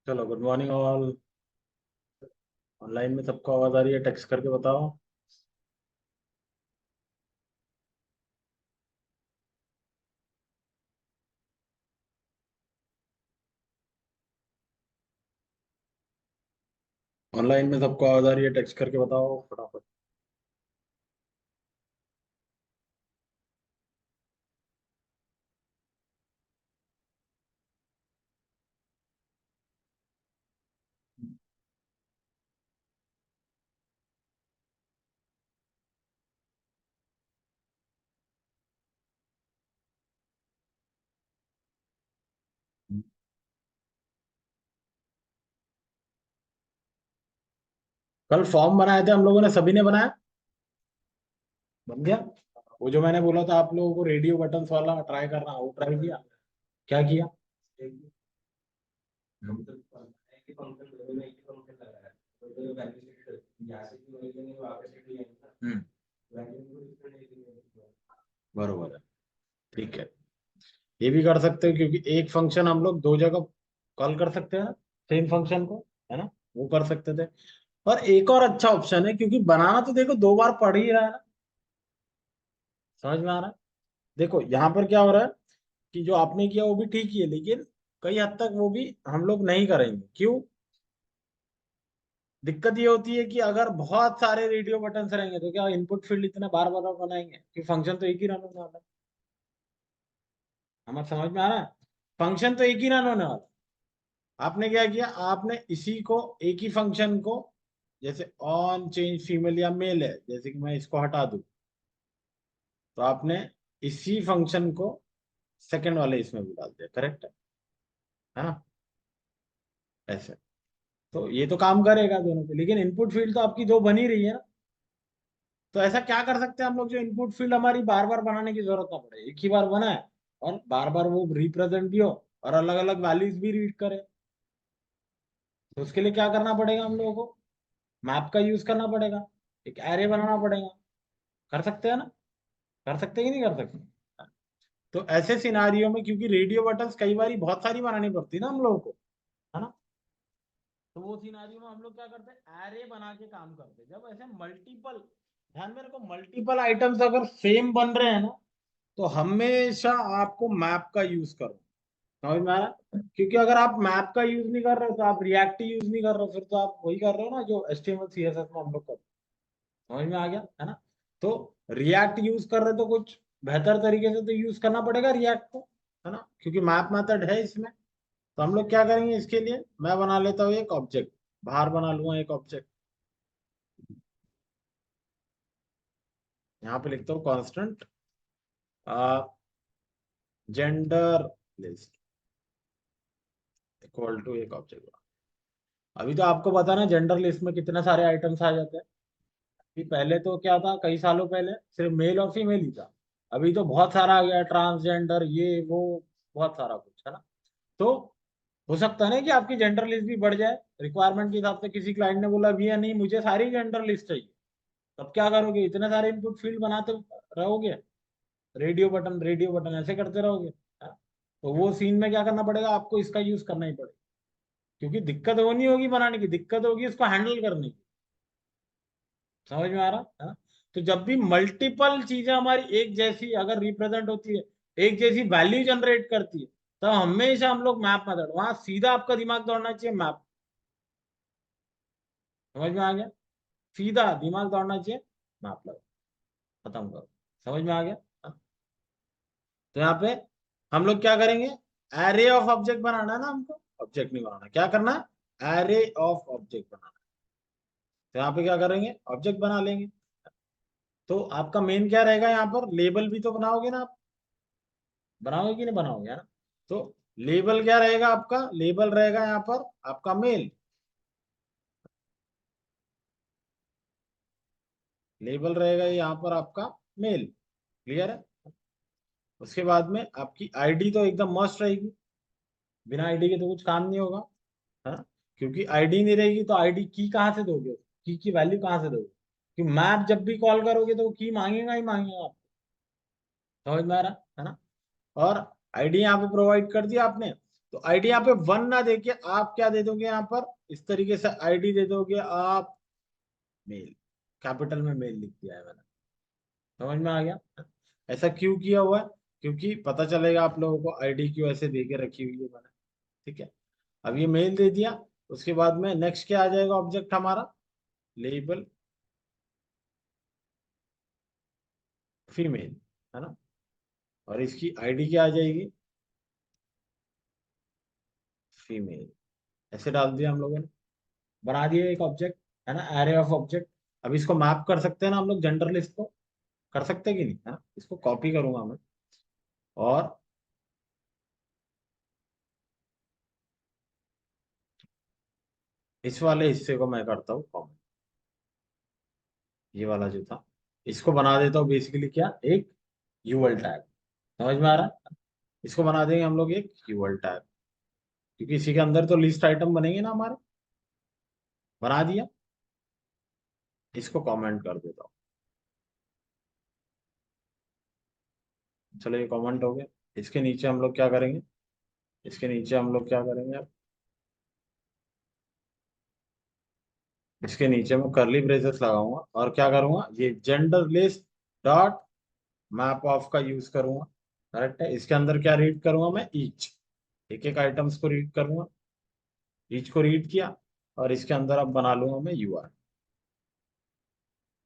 चलो, good morning all. Online में सबको आवाज आ रही है? टेक्स्ट करके बताओ। ऑनलाइन में सबको आवाज आ रही है? टेक्स्ट करके बताओ फटाफट। कल फॉर्म बनाए थे हम लोगों ने, सभी ने बनाया? बन गया? वो जो मैंने बोला था आप लोगों को रेडियो बटन्स वाला ट्राई करना, वो ट्राई किया? क्या किया? हम्म। बरोबर है। ठीक है। ये भी कर सकते हो क्योंकि एक फंक्शन हम लोग दो जगह कॉल कर सकते हैं ना, सेम फंक्शन को, है ना? वो कर सकते थे। और एक और अच्छा ऑप्शन है, क्योंकि बनाना तो देखो दो बार पड़ ही रहा है ना। समझ में आ रहा है? देखो यहाँ पर क्या हो रहा है कि जो आपने किया वो भी ठीक ही है, लेकिन कई हद तक वो भी हम लोग नहीं करेंगे। क्यों? दिक्कत ये होती है कि अगर बहुत सारे रेडियो बटन रहेंगे तो क्या इनपुट फील्ड इतने बार बार बनाएंगे कि फंक्शन तो एक ही रन होने वाला है। हमारे समझ में आ रहा है? फंक्शन तो एक ही रन होने वाला है। आपने क्या किया, आपने इसी को, एक ही फंक्शन को, जैसे ऑन चेंज फीमेल या मेल है, जैसे कि मैं इसको हटा दूं, तो आपने इसी फंक्शन को सेकंड वाले इसमें भी डाल दिया। करेक्ट है ना? ऐसे तो ये तो काम करेगा दोनों पे, लेकिन इनपुट फील्ड तो आपकी दो बनी रही है ना। तो ऐसा क्या कर सकते हैं हम लोग जो इनपुट फील्ड हमारी बार बार बनाने की जरूरत ना पड़े, एक ही बार बनाए और बार बार वो रिप्रेजेंट भी हो और अलग अलग वैल्यूज भी रीड करे। तो उसके लिए क्या करना पड़ेगा हम लोगों को? मैप का यूज करना पड़ेगा, एक एरे बनाना पड़ेगा। कर सकते हैं ना? कर सकते हैं कि नहीं कर सकते? तो ऐसे सिनारियों में, क्योंकि रेडियो बटन्स कई बार बहुत सारी बनानी पड़ती है ना हम लोगों को, है ना? तो वो सिनारियो में हम लोग क्या करते हैं, एरे बना के काम करते हैं। जब ऐसे मल्टीपल, ध्यान में रखो, मल्टीपल आइटम्स अगर सेम बन रहे हैं ना, तो हमेशा आपको मैप का यूज करो। समझ में आ रहा है? क्योंकि अगर आप मैप का यूज नहीं कर रहे हो तो आप रिएक्ट यूज नहीं कर रहे हो, फिर तो आप वही कर रहे हो ना जो HTML CSS में हम लोग करते हैं। समझ में आ गया है ना? तो रिएक्ट यूज कर रहे हो तो कुछ बेहतर तरीके से तो यूज करना पड़ेगा रिएक्ट को, है ना? क्योंकि मैप मेथड है इसमें। तो हम लोग क्या करेंगे इसके लिए, मैं बना लेता हूँ एक ऑब्जेक्ट, बाहर बना लूंगा एक ऑब्जेक्ट। यहाँ पे लिखता हूँ constant gender list equal to एक ऑब्जेक्ट। अभी तो आपको पता ना जेंडर लिस्ट में कितने सारे आइटम्स आ जाते हैं। कि पहले तो क्या था, कई सालों पहले सिर्फ मेल और फीमेल ही था। अभी तो बहुत सारा आ गया, ट्रांसजेंडर, ये वो, बहुत सारा कुछ, है ना? तो हो सकता है ना कि आपकी जेंडर लिस्ट भी बढ़ जाए रिक्वायरमेंट के हिसाब से। किसी क्लाइंट ने बोला भैया नहीं, मुझे सारी जेंडर लिस्ट चाहिए। तब क्या करोगे? इतने सारे इनपुट फील्ड बनाते रहोगे, रेडियो बटन ऐसे करते रहोगे, हाँ? तो वो सीन में क्या करना पड़ेगा आपको, इसका यूज करना ही पड़ेगा। क्योंकि दिक्कत वो नहीं होगी बनाने की, दिक्कत होगी इसको हैंडल करने की। समझ में आ रहा है ना? तो जब भी मल्टीपल चीजें हमारी एक जैसी अगर रिप्रेजेंट होती है, एक जैसी वैल्यू जनरेट करती है, तो हमेशा हम लोग मैप मेथड, वहां सीधा आपका दिमाग दौड़ना चाहिए मैप। समझ में आ गया? सीधा दिमाग दौड़ना चाहिए, मैप लगा, खत्म करो। समझ में आ गया? हाँ। तो यहाँ पे हम लोग क्या करेंगे, एरे ऑफ ऑब्जेक्ट बनाना है ना हमको, ऑब्जेक्ट नहीं बनाना। क्या करना है, एरे ऑफ ऑब्जेक्ट बनाना। तो यहाँ पे क्या करेंगे, ऑब्जेक्ट बना लेंगे। तो आपका मेन क्या रहेगा, यहाँ पर लेबल भी तो बनाओगे ना आप? बनाओगे कि नहीं बनाओगे, है ना? तो लेबल क्या रहेगा आपका, लेबल रहेगा यहाँ पर आपका मेल। लेबल रहेगा यहाँ पर आपका मेल। क्लियर है? उसके बाद में आपकी आईडी तो एकदम मस्ट रहेगी। बिना आईडी के तो कुछ काम नहीं होगा, है ना? क्योंकि आईडी नहीं रहेगी तो आईडी की कहाँ से दोगे, की वैल्यू कहाँ से दोगे? कि मैप जब भी कॉल करोगे तो वो की मांगेगा ही मांगेगा आप। समझ में आ रहा है ना? और आईडी यहाँ पे प्रोवाइड कर दिया आपने। तो आईडी यहाँ पे 1 ना देके आप क्या दे दोगे, यहाँ पर इस तरीके से आईडी दे दोगे आप मेल, कैपिटल में मेल लिख दिया है मैंने। समझ में आ गया? ऐसा क्यों किया हुआ है? क्योंकि पता चलेगा आप लोगों को आईडी क्यों ऐसे दे के रखी हुई है मैंने। ठीक है, अब ये मेल दे दिया, उसके बाद में नेक्स्ट क्या आ जाएगा ऑब्जेक्ट हमारा, लेबल फीमेल, है ना। और इसकी आईडी क्या आ जाएगी, फीमेल। ऐसे डाल दिया हम लोगों ने, बना दिया एक ऑब्जेक्ट, है ना, एरे ऑफ ऑब्जेक्ट। अब इसको मैप कर सकते हैं ना हम लोग जेंडर लिस्ट को, कर सकते हैं कि नहीं, है ना। इसको कॉपी करूंगा मैं, और इस वाले हिस्से को मैं करता हूँ कॉमन, ये वाला जो था, इसको बना देता हूँ बेसिकली क्या, एक यूएल टैग। समझ में आ रहा है? इसको बना देंगे हम लोग एक यूएल टैग, क्योंकि इसी के अंदर तो लिस्ट आइटम बनेंगे ना हमारे। बना दिया, इसको कमेंट कर देता हूँ। चलो ये कमेंट हो गया। इसके नीचे हम लोग क्या करेंगे, इसके नीचे हम लोग क्या करेंगे अब, इसके नीचे मैं करली ब्रेसेस लगाऊंगा और क्या करूंगा, ये gender list dot map of का यूज करूंगा। करेक्ट है, इसके अंदर क्या रीड करूंगा मैं, ईच, एक एक आइटम्स को रीड करूंगा। ईच को रीड किया, और इसके अंदर अब बना लूंगा मैं यूआई।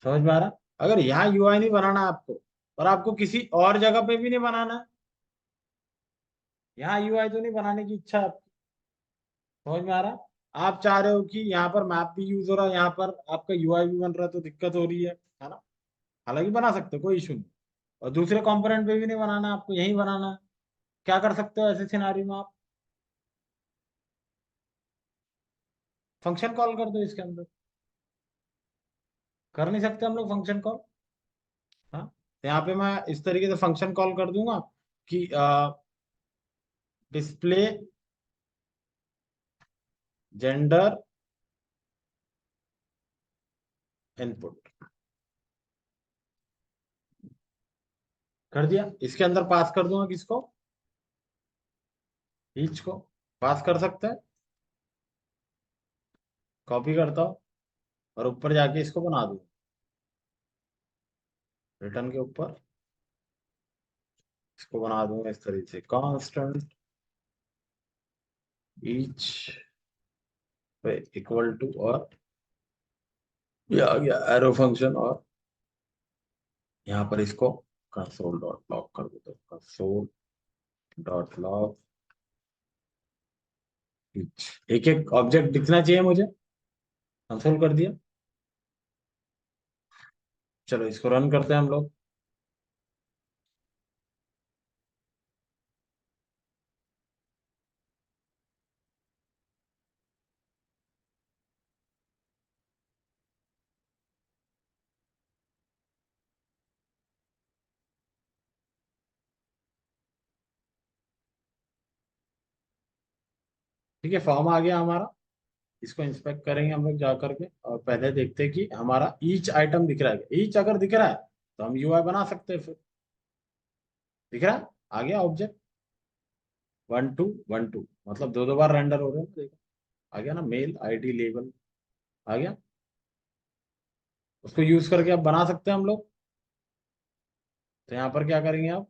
समझ में आ रहा? अगर यहाँ यूआई नहीं बनाना आपको, और आपको किसी और जगह पे भी नहीं बनाना है, यहाँ यूआई तो नहीं बनाने की इच्छा है आपकी। समझ में आ रहा? आप चाह रहे हो कि यहाँ पर मैप भी यूज हो रहा है, यहाँ पर आपका यूआई भी बन रहा है, तो दिक्कत हो रही है ना। हालांकि बना सकते हो, कोई इशू नहीं। और दूसरे कंपोनेंट पे भी नहीं बनाना, आपको यही बनाना है। क्या कर सकते हो ऐसे सिनारी में आप, फंक्शन कॉल कर दो इसके अंदर। कर नहीं सकते हम लोग फंक्शन कॉल? हाँ, तो यहाँ पे मैं इस तरीके से फंक्शन कॉल कर दूंगा कि डिस्प्ले जेंडर इनपुट, कर दिया। इसके अंदर पास कर दूंगा किसको, ईच को पास कर सकते हैं। कॉपी करता हूँ, और ऊपर जाके इसको बना दूंगा, रिटर्न के ऊपर इसको बना दूंगा इस तरीके से, कांस्टेंट ईच पे इक्वल टू, और ये आ गया एरो फंक्शन, और यहाँ पर इसको कंसोल डॉट लॉग कर देता हूँ, कंसोल डॉट लॉग ईच। एक एक ऑब्जेक्ट दिखना चाहिए मुझे, कंसोल कर दिया। चलो इसको रन करते हैं हम लोग। ठीक है, फॉर्म आ गया हमारा। इसको इंस्पेक्ट करेंगे हम लोग जा करके, और पहले देखते हैं कि हमारा ईच आइटम दिख रहा है। ईच अगर दिख रहा है तो हम यूआई बना सकते हैं फिर। दिख रहा है, आ गया ऑब्जेक्ट 1 2 1 2, मतलब दो दो बार रेंडर हो रहे हैं, देखो आ गया ना, मेल आईडी लेबल आ गया। उसको यूज करके अब बना सकते हैं हम लोग। तो यहाँ पर क्या करेंगे आप,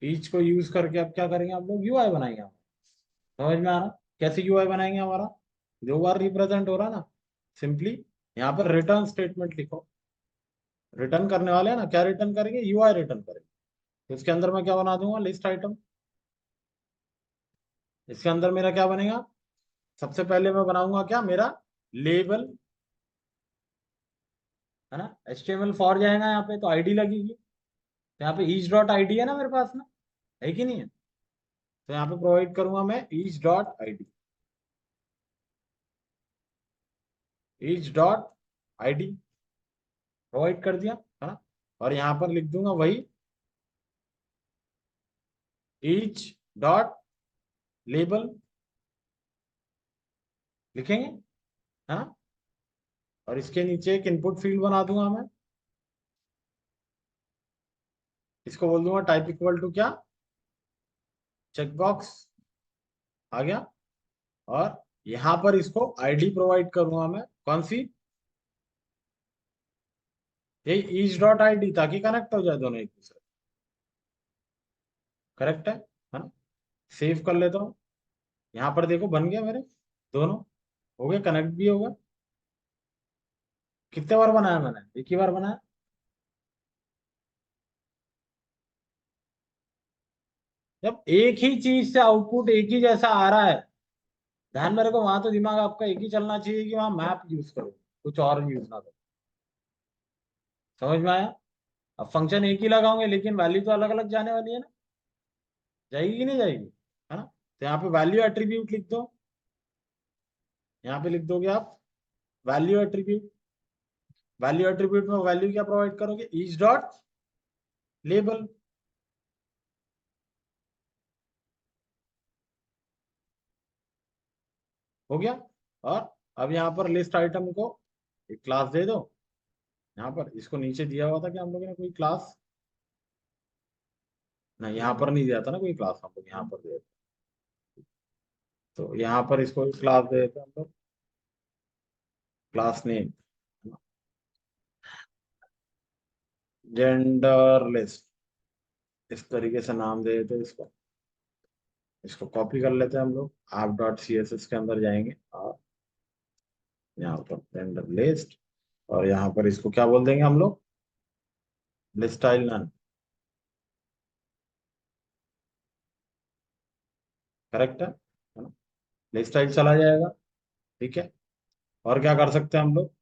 ईच को यूज करके अब क्या करेंगे आप लोग, यूआई बनाएंगे हम। समझ में आ रहा? कैसे यूआई बनाएंगे हमारा, दो बार रिप्रेजेंट हो रहा ना। सिंपली यहाँ पर रिटर्न स्टेटमेंट लिखो। रिटर्न करने वाले हैं ना, क्या रिटर्न करेंगे, यूआई रिटर्न करेंगे। तो इसके अंदर मैं क्या बना दूंगा, लिस्ट आइटम। इसके अंदर मेरा क्या बनेगा, सबसे पहले मैं बनाऊंगा क्या, मेरा लेबल, है ना। HTML फॉर जाएगा यहाँ पे, तो आईडी लगेगी। तो यहाँ पे ईच डॉट आईडी है ना मेरे पास में, है कि नहीं है। तो यहाँ पे प्रोवाइड करूंगा मैं each dot ID, each dot ID provide कर दिया, है ना। और यहाँ पर लिख दूंगा वही ईच डॉट लेबल, लिखेंगे, है ना। और इसके नीचे एक इनपुट फील्ड बना दूंगा मैं, इसको बोल दूंगा टाइप इक्वल टू क्या, चेक बॉक्स आ गया। और यहां पर इसको आईडी प्रोवाइड करूंगा मैं, कौन सी, ये ईच डॉट आईडी, ताकि कनेक्ट हो जाए दोनों एक दूसरे। करेक्ट है ना? सेव कर लेता हूँ। यहाँ पर देखो बन गया मेरे दोनों, हो गए, कनेक्ट भी होगा। कितने बार बनाया मैंने? एक ही बार बनाया। जब एक ही चीज से आउटपुट एक ही जैसा आ रहा है, ध्यान मेरे को वहां तो दिमाग आपका एक ही चलना चाहिए कि वहां मैप यूज करो, कुछ और यूज ना करो। समझ में आया? अब फंक्शन एक ही लगाओगे लेकिन वैल्यू तो अलग अलग जाने वाली है ना, जाएगी कि नहीं जाएगी, है ना? तो यहाँ पे वैल्यू एट्रीब्यूट लिख दो। यहाँ पे लिख दोगे आप वैल्यू एट्रीब्यूट। वैल्यू एट्रीब्यूट में वैल्यू क्या प्रोवाइड करोगे? Each dot label. हो गया। और अब यहाँ पर लिस्ट आइटम को एक क्लास दे दो। यहाँ पर इसको नीचे दिया हुआ था कि हम लोगों ने कोई क्लास, नहीं यहाँ पर नहीं दिया था ना कोई क्लास, हम लोग यहाँ पर दिया था। तो यहाँ पर इसको क्लास दे देते हैं हम लोग, क्लास नेम जेंडर लिस्ट, इस तरीके से नाम दे देते हैं इसको। इसको कॉपी कर लेते हैं हम लोग, आप डॉट सी एस एस के अंदर जाएंगे और यहाँ पर जेंडर लिस्ट, और यहाँ पर इसको क्या बोल देंगे हम लोग? List style none. करेक्ट है ना? लिस्ट स्टाइल चला जाएगा। ठीक है। और क्या कर सकते हैं हम लोग?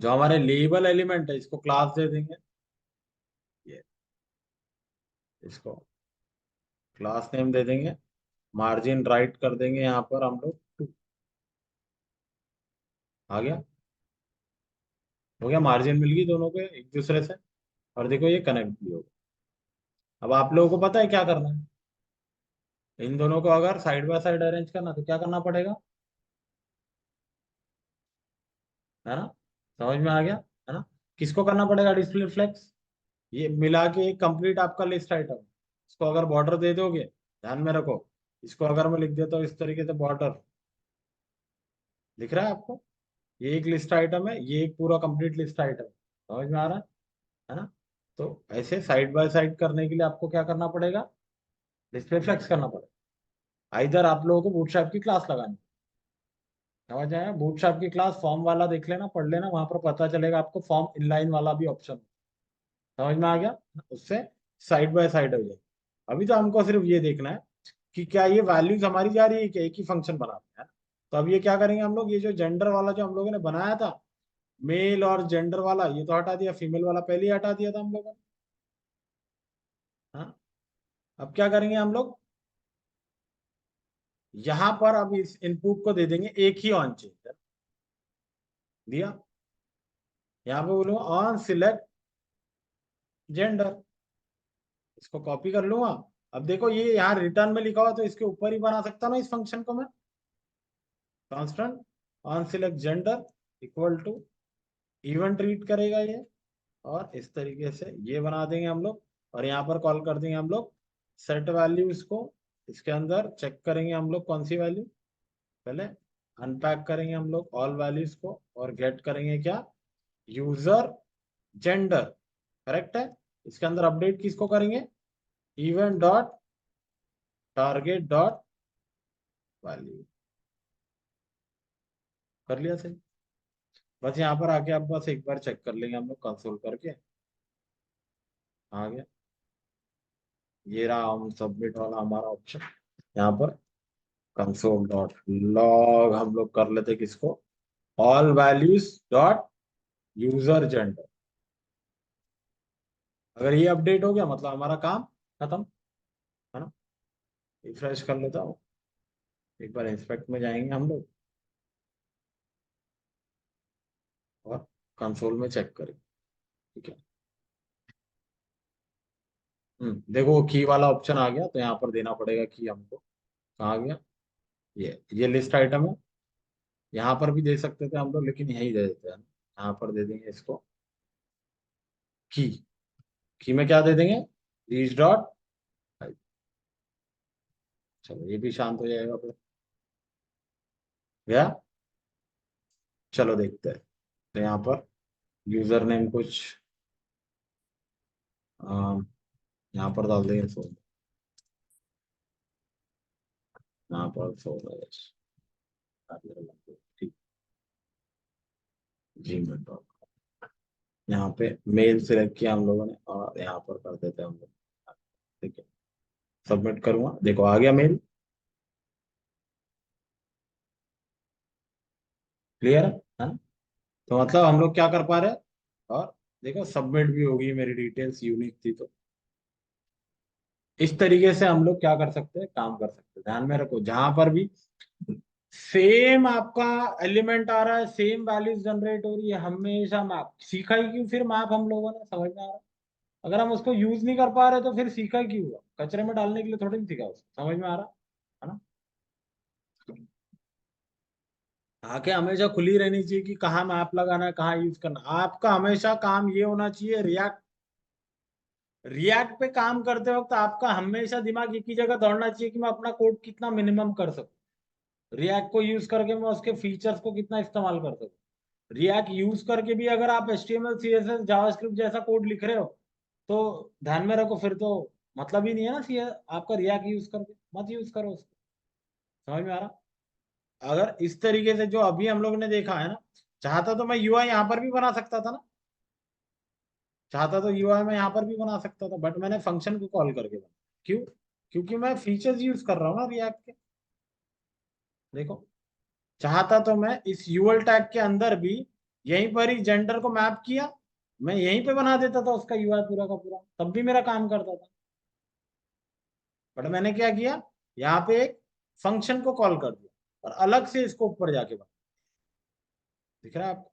जो हमारे लेबल एलिमेंट है इसको क्लास दे देंगे, ये इसको क्लास नेम दे देंगे, मार्जिन राइट कर देंगे यहाँ पर हम लोग 2। आ गया? हो गया, मार्जिन मिल गई दोनों के एक दूसरे से। और देखो ये कनेक्ट भी होगा। अब आप लोगों को पता है क्या करना है? इन दोनों को अगर साइड बाय साइड अरेंज करना तो क्या करना पड़ेगा, है ना? समझ में आ गया, है ना? किसको करना पड़ेगा डिस्प्ले फ्लेक्स? ये मिला के एक कंप्लीट आपका लिस्ट आइटम। इसको अगर बॉर्डर दे दोगे, ध्यान में रखो, इसको अगर मैं लिख देता हूँ इस तरीके से बॉर्डर, दिख रहा है आपको? ये एक लिस्ट आइटम है, ये एक पूरा कंप्लीट लिस्ट आइटम। समझ में आ रहा है ना? तो ऐसे साइड बाय साइड करने के लिए आपको क्या करना पड़ेगा? डिस्प्ले फ्लेक्स करना पड़ेगा। इधर आप लोगों को बूटस्ट्रैप की क्लास लगानी। समझ आया? बूटस्ट्रैप की क्लास फॉर्म वाला देख लेना, पढ़ लेना, वहां पर पता चलेगा आपको फॉर्म इनलाइन वाला भी ऑप्शन। समझ में आ गया? उससे साइड बाय साइड हो जाएगी। अभी तो हमको सिर्फ ये देखना है कि क्या ये वैल्यूज हमारी जा रही है कि एक ही फंक्शन बना रहे हैं। तो अब ये क्या करेंगे हम लोग, ये जो जेंडर वाला जो हम लोगों ने बनाया था, मेल और जेंडर वाला, ये तो हटा दिया, फीमेल वाला पहले ही हटा दिया था हम लोगों ने। हाँ। अब क्या करेंगे हम लोग, यहां पर अब इस इनपुट को दे देंगे एक ही ऑन चेंज दिया। यहाँ पे बोलूंगा ऑन सिलेक्ट जेंडर, इसको कॉपी कर लूंगा। अब देखो ये यहाँ रिटर्न में लिखा हुआ तो इसके ऊपर ही बना सकता ना इस फंक्शन को मैं, constant on select gender equal to even treat करेगा ये। और इस तरीके से ये बना देंगे हम लोग। और यहाँ पर कॉल कर देंगे हम लोग सेट वैल्यूज को। इसके अंदर चेक करेंगे हम लोग कौन सी वैल्यू, पहले अनपैक करेंगे हम लोग ऑल वैल्यूज को, और गेट करेंगे क्या, यूजर जेंडर। करेक्ट है? इसके अंदर अपडेट किसको करेंगे, event dot target dot value. कर लिया सही। बस यहाँ पर आके आप बस एक बार चेक कर लेंगे हम लोग कंसोल करके। आ गया, ये रहा हम सबमिट वाला हमारा ऑप्शन। यहाँ पर कंसोल डॉट लॉग हम लोग कर लेते किसको, all values dot user gender. अगर ये अपडेट हो गया मतलब हमारा काम खत्म, है ना? रिफ्रेश कर लेता हूँ, एक बार इंस्पेक्ट में जाएंगे हम लोग और कंसोल में चेक करेंगे। ठीक है। देखो की वाला ऑप्शन आ गया, तो यहाँ पर देना पड़ेगा की हमको। कहाँ आ गया? ये लिस्ट आइटम है। यहाँ पर भी दे सकते थे हम लोग लेकिन यही दे देते हैं। यहाँ पर दे देंगे इसको की। की में क्या दे देंगे, रीच डॉट चलो ये भी शांत हो जाएगा फिर। गया। चलो देखते हैं। तो यहाँ पर यूजर नेम कुछ यहाँ पर डाल देंगे फोन। यहाँ पर फोन है ठीक। Gmail यहाँ पे मेल सिलेक्ट किया हम लोगों ने और यहाँ पर कर देते हैं हम लोग। ठीक है। सबमिट करूंगा, देखो आ गया मेल। क्लियर है ना? तो मतलब हम लोग क्या कर पा रहे हैं। और देखो सबमिट भी होगी, मेरी डिटेल्स यूनिक थी तो। इस तरीके से हम लोग क्या कर सकते हैं, काम कर सकते हैं। ध्यान में रखो, जहां पर भी सेम आपका एलिमेंट आ रहा है, सेम वैल्यूज जनरेट हो रही है, हमेशा मैप सीखा ही क्यों फिर मैप हम लोगों ने, समझ में आ रहा है? अगर हम उसको यूज नहीं कर पा रहे तो फिर सीखा ही क्यों हुआ, कचरे में डालने के लिए थोड़ी नहीं सीखा उसको, समझ में आ रहा है ना? आंखें हमेशा खुली रहनी चाहिए कि कहाँ मैप लगाना है, कहाँ यूज करना है। आपका हमेशा काम ये होना चाहिए, रिएक्ट रिएक्ट पे काम करते वक्त आपका हमेशा दिमाग एक ही जगह दौड़ना चाहिए कि मैं अपना कोड कितना मिनिमम कर सकूं। रिएक्ट को यूज करके मैं उसके फीचर्स को कितना इस्तेमाल कर सकूं। रिएक्ट यूज करके भी अगर आप HTML CSS जावास्क्रिप्ट जैसा कोड लिख रहे हो तो ध्यान में रखो, फिर तो मतलब ही नहीं है ना सी आपका रिएक्ट यूज करके, मत यूज करो उसको। समझ में आ रहा? अगर इस तरीके से जो अभी हम लोग ने देखा है ना, चाहता तो मैं यूआई यहाँ पर भी बना सकता था ना। चाहता तो यूआई में यहाँ पर भी बना सकता था, बट मैंने फंक्शन को कॉल करके बना। क्यों? क्योंकि मैं फीचर्स यूज कर रहा हूँ ना रिएक्ट के। देखो, चाहता तो मैं इस यूएल टैग के अंदर भी यहीं पर ही जेंडर को मैप किया, मैं यहीं पे बना देता था उसका यूआई पूरा का पूरा, तब भी मेरा काम करता था। बट मैंने क्या किया, यहाँ पे एक फंक्शन को कॉल कर दिया और अलग से इसको ऊपर जाके बना। दिख रहा है आपको?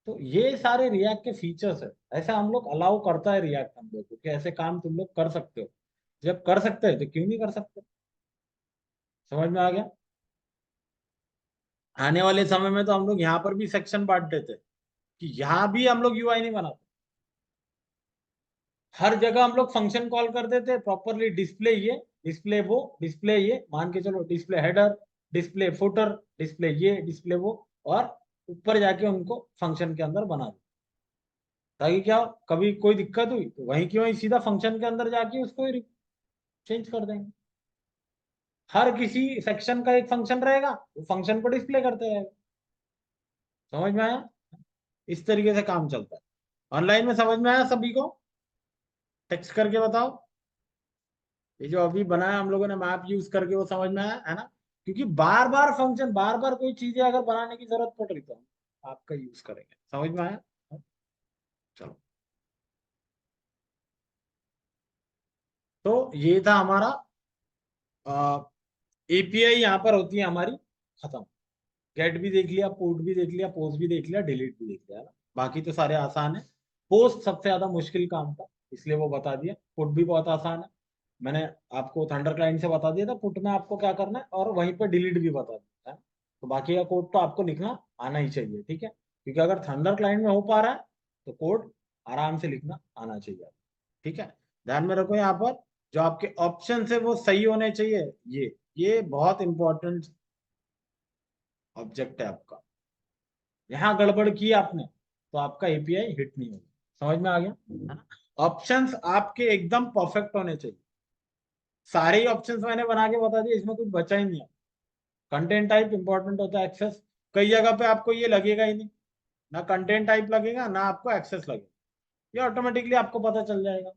तो ये सारे रिएक्ट के फीचर्स है। ऐसा हम लोग अलाउ करता है रिएक्ट हम लोग को कि ऐसे काम तुम लोग कर सकते हो। जब कर सकते हैं तो क्यों नहीं कर सकते? समझ में आ गया? आने वाले समय में तो हम लोग यहाँ पर भी सेक्शन बांट देते हैं कि यहाँ भी हम लोग यूआई नहीं बनाते। हर जगह हम लोग फंक्शन कॉल कर देते हैं प्रॉपरली, डिस्प्ले ये, डिस्प्ले वो, डिस्प्ले ये मान के चलो, display header, display footer, display ये, डिस्प्ले वो, और ऊपर जाके उनको फंक्शन के अंदर बना दो। ताकि क्या, कभी कोई दिक्कत हुई तो वहीं की वहीं सीधा फंक्शन के अंदर जाके उसको चेंज कर देंगे। हर किसी सेक्शन का एक फंक्शन रहेगा, वो फंक्शन को डिस्प्ले करते रहेगा। समझ में आया? इस तरीके से काम चलता है। ऑनलाइन में समझ में आया सभी को? टेक्स्ट करके बताओ। ये जो अभी बनाया हम लोगों ने मैप यूज करके, वो समझ में आया है ना? क्योंकि बार बार फंक्शन, बार बार कोई चीजें अगर बनाने की जरूरत पड़ रही तो हम आपका यूज करेंगे। समझ में आया? चलो, तो ये था हमारा एपीआई। यहाँ पर होती है हमारी खत्म। गेट भी देख लिया, पुट भी देख लिया, पोस्ट भी देख लिया, डिलीट भी देख लिया है ना। बाकी तो सारे आसान है। पोस्ट सबसे ज्यादा मुश्किल काम था, इसलिए वो बता दिया। पुट भी बहुत आसान है, मैंने आपको थंडर क्लाइंट से बता दिया था पुट में आपको क्या करना है, और वहीं पर डिलीट भी बता दिया है। तो बाकी का कोड तो आपको लिखना आना ही चाहिए, ठीक है? क्योंकि अगर थंडर क्लाइंट में हो पा रहा है तो कोड आराम से लिखना आना चाहिए। ठीक है? ध्यान में रखो, यहाँ पर जो आपके ऑप्शन है वो सही होने चाहिए। ये बहुत इंपॉर्टेंट ऑब्जेक्ट है आपका। यहाँ गड़बड़ की आपने तो आपका एपीआई हिट नहीं होगा। समझ में आ गया है ना? ऑप्शंस आपके एकदम परफेक्ट होने चाहिए। सारे ही ऑप्शंस मैंने बना के बता दिए, इसमें कुछ बचा ही नहीं है। कंटेंट टाइप इंपॉर्टेंट होता है, एक्सेस कई जगह पे आपको ये लगेगा ही नहीं, ना कंटेंट टाइप लगेगा ना आपको एक्सेस लगेगा। ये ऑटोमेटिकली आपको पता चल जाएगा।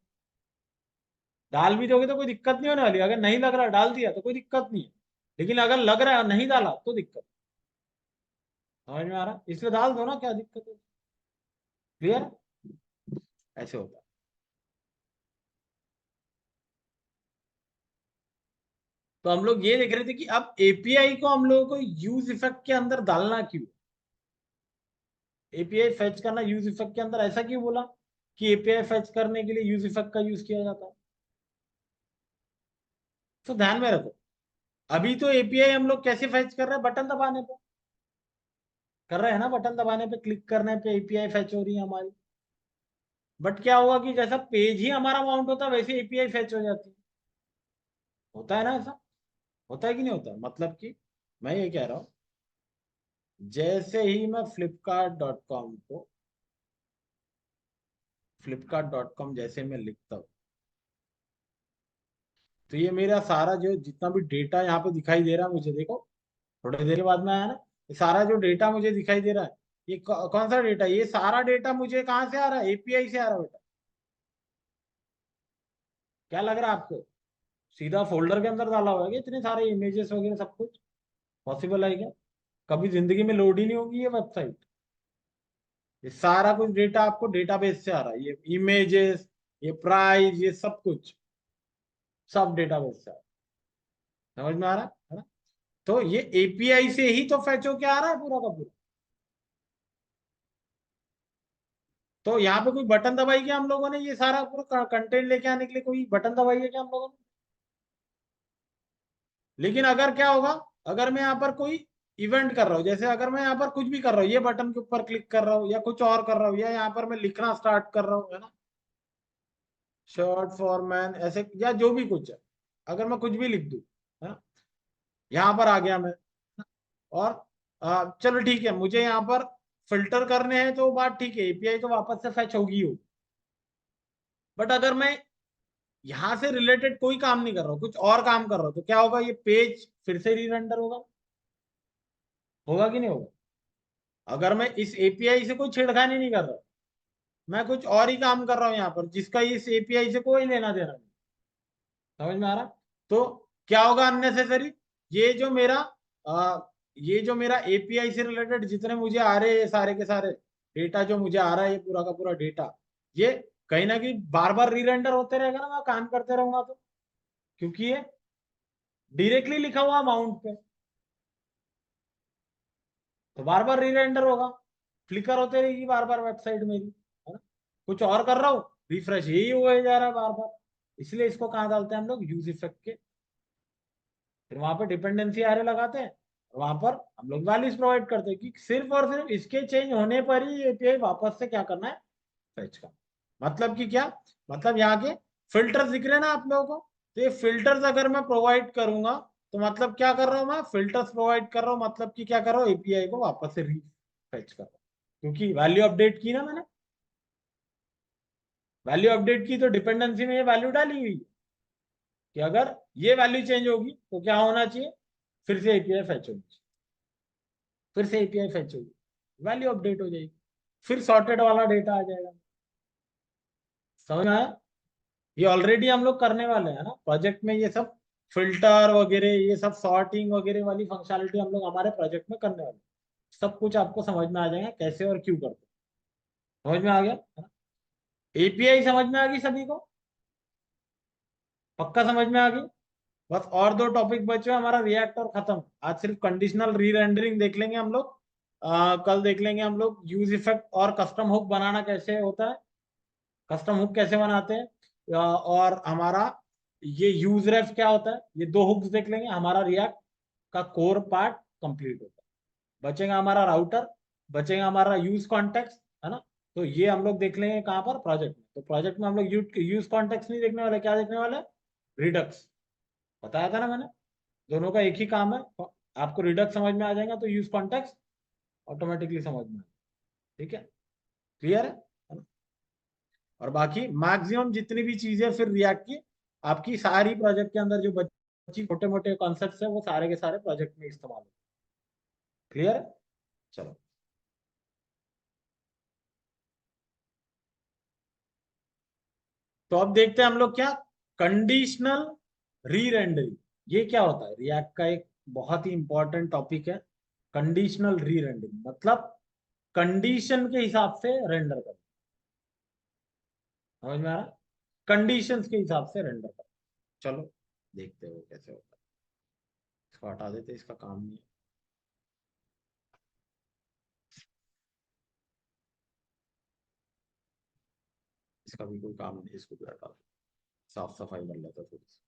डाल भी दोगे तो कोई दिक्कत नहीं होने वाली, अगर नहीं लग रहा डाल दिया तो कोई दिक्कत नहीं है। लेकिन अगर लग रहा है और नहीं डाला तो दिक्कत। समझ में आ रहा? इसलिए डाल दो ना, क्या दिक्कत है? क्लियर? ऐसे होता है। तो हम लोग ये देख रहे थे कि अब एपीआई को हम लोगों को यूज इफेक्ट के अंदर डालना क्यों। एपीआई फेच करना यूज इफेक्ट के अंदर, ऐसा क्यों बोला कि एपीआई फेच करने के लिए यूज इफेक्ट का यूज किया जाता है? तो ध्यान में रखो, अभी तो एपीआई हम लोग कैसे फेच कर रहे हैं, बटन दबाने पे कर रहे हैं ना, बटन दबाने पे क्लिक करने पे एपीआई फेच हो रही है हमारी। बट क्या होगा कि जैसा पेज ही हमारा माउंट होता है वैसे एपीआई फेच हो जाती है। होता है ना ऐसा? होता है कि नहीं होता है? मतलब कि मैं ये कह रहा हूँ, जैसे ही मैं फ्लिपकार्ट.कॉम जैसे मैं लिखता हूँ, तो ये मेरा सारा जो जितना भी डेटा यहाँ पे दिखाई दे रहा है मुझे, देखो थोड़ी देर के बाद में आया ना, ये सारा जो डेटा मुझे दिखाई दे रहा है, ये कौन सा डेटा? ये सारा डेटा मुझे कहाँ से आ रहा है? एपीआई से आ रहा है बेटा। क्या लग रहा है आपको? सीधा फोल्डर के अंदर डाला हुआ है क्या इतने सारे इमेजेस वगैरह सब कुछ? पॉसिबल है क्या? कभी जिंदगी में लोड ही नहीं होगी ये वेबसाइट। ये सारा कुछ डेटा आपको डेटाबेस से आ रहा है, ये इमेजेस, ये प्राइस, ये सब कुछ, सब डेटाबेस से आ रहा है। समझ में आ रहा है ना? तो ये एपीआई से ही तो फैच होके आ रहा है पूरा का पूरा। तो यहाँ पे कोई बटन दबाई क्या हम लोगों ने ये सारा पूरा कंटेंट लेके आने के लिए? कोई बटन दबाई है क्या हम लोगों ने? लेकिन अगर क्या होगा, अगर मैं यहाँ पर कोई इवेंट कर रहा हूँ, जैसे अगर मैं यहाँ पर कुछ भी कर रहा हूँ, ये बटन के ऊपर क्लिक कर रहा हूँ या कुछ और कर रहा हूँ, या यहाँ पर मैं लिखना स्टार्ट कर रहा हूँ, है ना, शर्ट फॉर मैन ऐसे, या जो भी कुछ है, अगर मैं कुछ भी लिख दूं, है ना, यहाँ पर आ गया मैं, और चलो ठीक है, मुझे यहाँ पर फिल्टर करने हैं तो बात ठीक है, एपीआई तो वापस से फैच होगी हो। बट अगर मैं यहाँ से रिलेटेड कोई काम नहीं कर रहा हूँ, कुछ और काम कर रहा हूँ, तो क्या होगा? ये पेज फिर से री रेंडर होगा, होगा कि नहीं होगा? अगर मैं इस एपीआई से कोई छेड़खानी नहीं कर रहा, मैं कुछ और ही काम कर रहा हूँ यहाँ पर, जिसका इस एपीआई से कोई लेना देना नहीं। समझ में आ रहा? तो क्या होगा अननेसेसरी? ये जो मेरा आ, ये जो मेरा एपीआई से रिलेटेड जितने मुझे आ रहे हैं, सारे के सारे डेटा जो मुझे आ रहा है, ये पूरा का पूरा डेटा, ये कहीं ना कहीं बार बार री रेंडर होते रहेगा ना, मैं काम करते रहूंगा तो, क्योंकि ये डायरेक्टली लिखा हुआ अमाउंट पे, तो बार बार री रेंडर होगा, फ्लिकर होते रहेगी बार बार वेबसाइट मेरी, है ना? कुछ और कर रहा हूँ, रिफ्रेश यही हुए जा रहा है बार बार। इसलिए इसको कहाँ डालते हैं हम लोग? यूज इफेक्ट के, फिर वहां पर डिपेंडेंसी आरे लगाते हैं, वहां पर हम लोग वैल्यूज प्रोवाइड करते हैं कि सिर्फ और सिर्फ इसके चेंज होने पर ही एपीआई वापस से क्या करना है? फेच का। मतलब कि क्या? मतलब यहाँ के फिल्टर्स दिख रहे हैं ना आप लोगों को, तो ये फिल्टर्स अगर मैं प्रोवाइड करूंगा, तो मतलब क्या कर रहा हूँ? मैं फिल्टर्स प्रोवाइड कर रहा हूँ, मतलब कि क्या कर रहा हूँ? एपीआई को वापस से री फेच कर रहा हूँ, क्योंकि वैल्यू अपडेट की ना मैंने, वैल्यू अपडेट की तो डिपेंडेंसी में ये वैल्यू डाली हुई है कि अगर ये वैल्यू चेंज होगी तो क्या होना चाहिए? फिर से एपीआई फेच होगी, फिर से एपीआई फेच होगी, वैल्यू अपडेट हो जाएगी, फिर सॉर्टेड वाला डेटा आ जाएगा। समझ में आया? ये ऑलरेडी हम लोग करने वाले हैं ना प्रोजेक्ट में, ये सब फिल्टर वगैरह, ये सब सॉर्टिंग वगैरह वाली फंक्शनलिटी हम लोग हमारे प्रोजेक्ट में करने वाले हैं। सब कुछ आपको समझ में आ जाएगा कैसे और क्यों करते हैं। समझ में आ गया? एपीआई समझ में आ गई सभी को? पक्का समझ में आ गई? बस और दो टॉपिक बचे हैं हमारा, रिएक्ट और खत्म। आज सिर्फ कंडीशनल री रेंडरिंग देख लेंगे हम लोग, कल देख लेंगे हम लोग यूज इफेक्ट और कस्टम हुक बनाना कैसे होता है, कस्टम हुक कैसे बनाते हैं, और हमारा ये यूज रेफ क्या होता है, ये दो हुक्स देख लेंगे, हमारा रिएक्ट का कोर पार्ट कंप्लीट होता है। बचेगा हमारा राउटर, बचेगा हमारा यूज कॉन्टेक्स्ट, है ना? तो ये हम लोग देख लेंगे कहाँ पर? प्रोजेक्ट में। तो प्रोजेक्ट में हम लोग यूज कॉन्टेक्स्ट नहीं देखने वाले, क्या देखने वाले? रिडक्स। बताया था ना मैंने, दोनों का एक ही काम है। तो आपको रिडक्स समझ में आ जाएगा तो यूज कॉन्टेक्स्ट ऑटोमेटिकली समझ में आएगा। ठीक है? क्लियर है ना? और बाकी मैक्सिमम जितनी भी चीजें फिर रिएक्ट की, आपकी सारी प्रोजेक्ट के अंदर जो बची छोटे मोटे कॉन्सेप्ट्स है, वो सारे के सारे प्रोजेक्ट में इस्तेमाल हो। क्लियर है? चलो, तो अब देखते हैं हम लोग क्या, कंडीशनल री रेंडरिंग। ये क्या होता है? रिएक्ट का एक बहुत ही इंपॉर्टेंट टॉपिक है, कंडीशनल री रेंडरिंग। मतलब कंडीशन के हिसाब से रेंडर करना। समझ में आ रहा? कंडीशंस के हिसाब से रेंडर करना। चलो देखते हो कैसे होता है। इसको हटा देते, इसका काम नहीं है। इसका भी कोई काम नहीं, इसको भी हटा दो, साफ सफाई कर लेता थोड़ी सी।